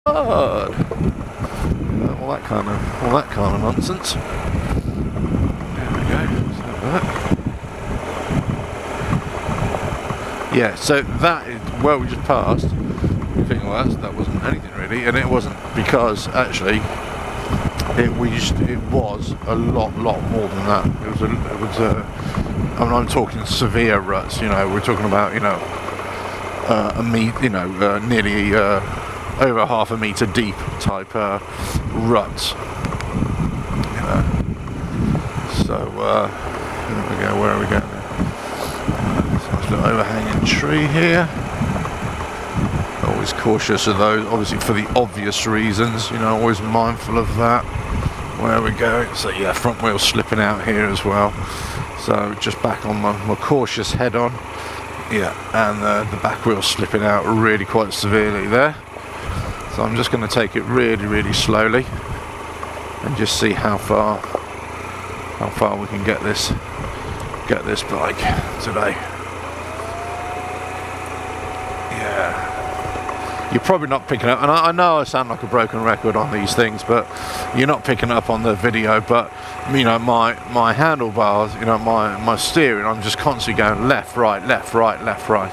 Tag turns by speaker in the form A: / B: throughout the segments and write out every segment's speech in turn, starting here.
A: All that kind of nonsense. There we go. Yeah, so that is where we just passed. You think, well, that wasn't anything really, and it wasn't, because actually it was a lot more than that. I mean, I'm talking severe ruts. You know, we're talking about nearly over half a metre deep type ruts. You know. So there we go. Where are we going? Nice little overhanging tree here. Always cautious of those, obviously for the obvious reasons, you know, always mindful of that. Where we go. So yeah, front wheel slipping out here as well. So just back on my cautious head on. Yeah, and the back wheel slipping out really quite severely there. So I'm just going to take it really slowly and just see how far we can get this bike today. Yeah. You're probably not picking up, and I know I sound like a broken record on these things, but you're not picking up on the video. But you know, my handlebars, you know, my steering, I'm just constantly going left, right, left, right, left, right.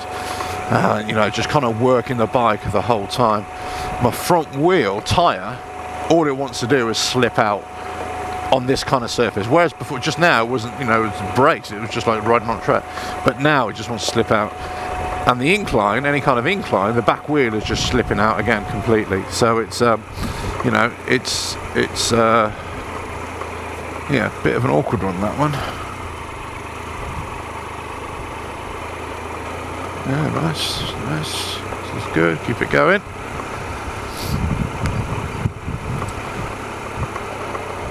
A: You know, just kind of working the bike the whole time. My front wheel tyre, all it wants to do is slip out on this kind of surface. Whereas before, just now, it wasn't, you know, it was brakes. It was just like riding on a track. But now it just wants to slip out. And the incline, any kind of incline, the back wheel is just slipping out again completely. So it's, you know, it's yeah, a bit of an awkward one, that one. Yeah, nice. This is good. Keep it going.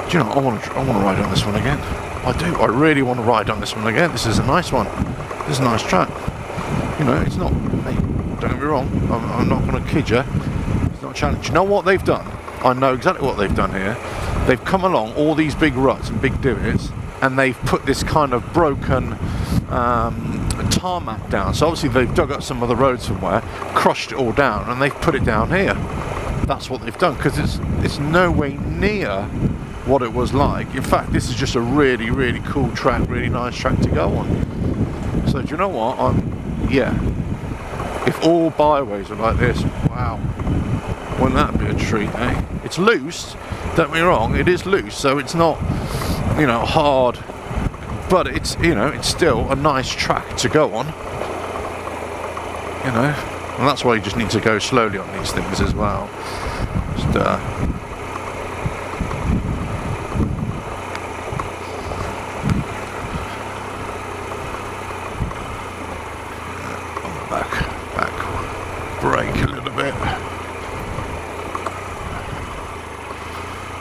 A: Do you know, I want to ride on this one again. I do. I really want to ride on this one again. This is a nice one. This is a nice track. You know, it's not, hey, don't get me wrong, I'm not going to kid you, it's not a challenge. You know what they've done? I know exactly what they've done here. They've come along all these big ruts and big divots, and they've put this kind of broken tarmac down. So obviously they've dug up some other road somewhere, crushed it all down, and they've put it down here. That's what they've done, because it's no way near what it was like. In fact, this is just a really cool track, really nice track to go on. So do you know what? Yeah, if all byways are like this, wow, wouldn't that be a treat, eh? It's loose, don't get me wrong, it is loose, so it's not, you know, hard, but it's, you know, it's still a nice track to go on, you know, and that's why you just need to go slowly on these things as well. Just, brake a little bit.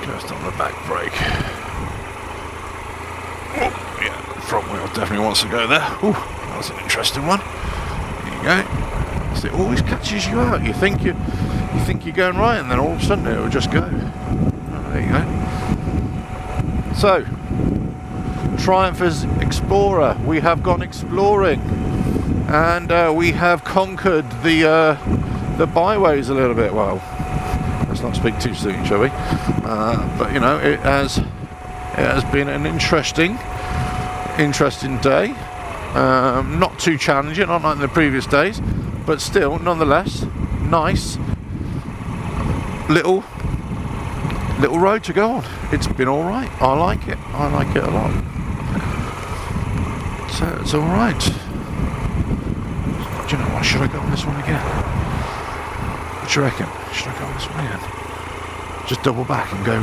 A: Just on the back brake. Oh, yeah, front wheel definitely wants to go there. Ooh, that was an interesting one. There you go. So it always catches you out. You think you're going right, and then all of a sudden it will just go. Oh, there you go. So, Triumph's Explorer. We have gone exploring. And we have conquered the byways a little bit. Well, let's not speak too soon, shall we? But you know, it has been an interesting day. Not too challenging, not like the previous days, but still, nonetheless, nice little road to go on. It's been all right. I like it. I like it a lot. So it's all right. Do you know what? Should I go on this one again? What do you reckon? Should I go on this one again? Just double back and go.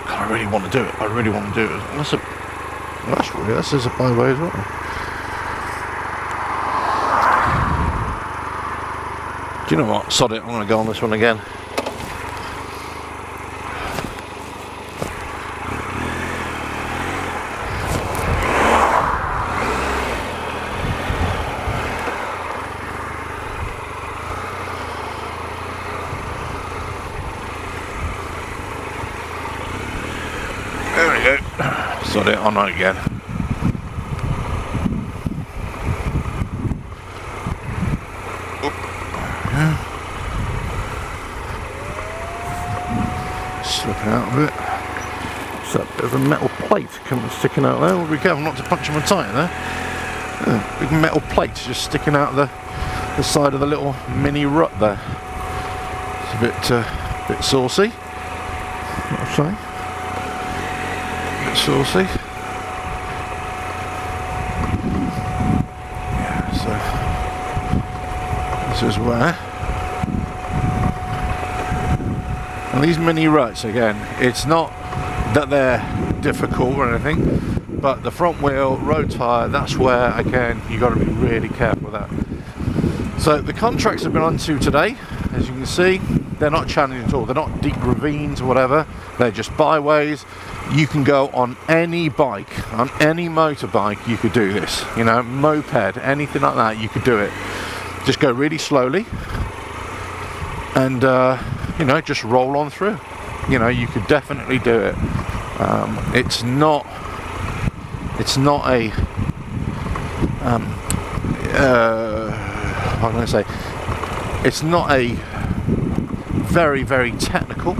A: God, I really want to do it. I really want to do it. That's a byway as well. Do you know what? Sod it. I'm going to go on this one again. There we go. Sod it, on again. slipping out a bit. It's that bit of a metal plate sticking out there. We'll be careful not to puncture my tyre there. Big metal plate just sticking out the side of the little mini rut there. It's a bit saucy, I'll say. A bit saucy. Yeah, so this is where. And these mini ruts, again, it's not that they're difficult or anything, but the front wheel road tyre, that's where, again, you've got to be really careful with that. So the contracts I've been onto today, as you can see, they're not challenging at all. They're not deep ravines or whatever. They're just byways. You can go on any bike, on any motorbike, you could do this. You know, moped, anything like that, you could do it. Just go really slowly and, you know, just roll on through. You know, you could definitely do it. It's not a how can I say? It's not a very, very technical,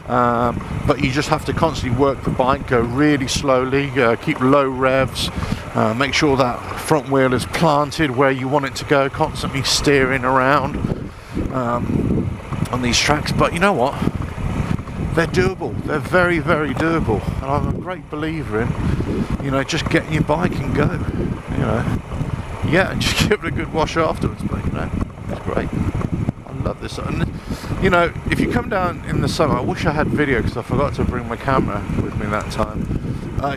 A: but you just have to constantly work the bike, go really slowly, keep low revs, make sure that front wheel is planted where you want it to go, constantly steering around on these tracks. But you know what? They're doable. They're very, very doable. And I'm a great believer in, you know, just getting your bike and go. You know, yeah, and just give it a good wash afterwards. But you know, it's great. I love this. And you know, if you come down in the summer, I wish I had video because I forgot to bring my camera with me that time.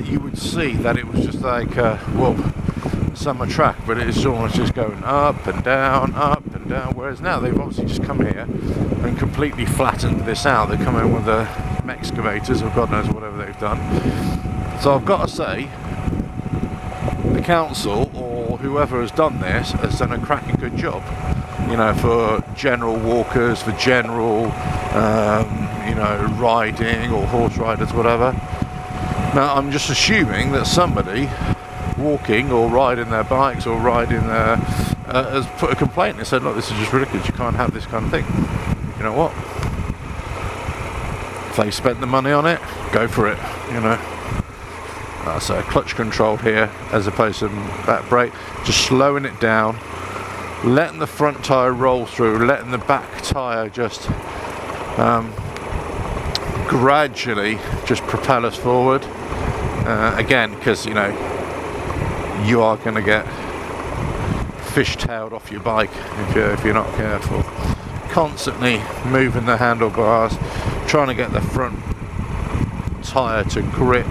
A: You would see that it was just like, well, summer track, but it's almost just going up and down, whereas now they've obviously just come here and completely flattened this out. They come in with the excavators, or God knows whatever they've done. So I've got to say, the council or whoever has done this has done a cracking good job, you know, for general walkers, for general you know, riding or horse riders, whatever. Now I'm just assuming that somebody walking or riding their bikes or riding their has put a complaint and said, look, this is just ridiculous, you can't have this kind of thing. You know what, if they spent the money on it, go for it, you know. So clutch control here as opposed to back brake, just slowing it down, letting the front tyre roll through, letting the back tyre just gradually just propel us forward, again, because you know you are going to get fish-tailed off your bike if you're not careful. Constantly moving the handlebars, trying to get the front tyre to grip,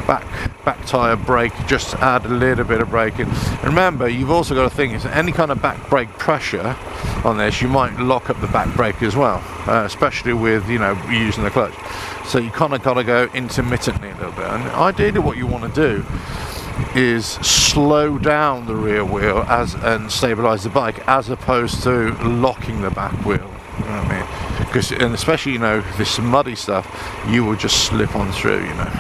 A: back tyre brake, just add a little bit of braking. And remember, you've also got to think, is any kind of back brake pressure on this, you might lock up the back brake as well, especially with, you know, using the clutch. So you kind of got to go intermittently a little bit. And ideally what you want to do is slow down the rear wheel and stabilize the bike, as opposed to locking the back wheel. You know what I mean? Because, and especially, you know, this muddy stuff, you will just slip on through, you know.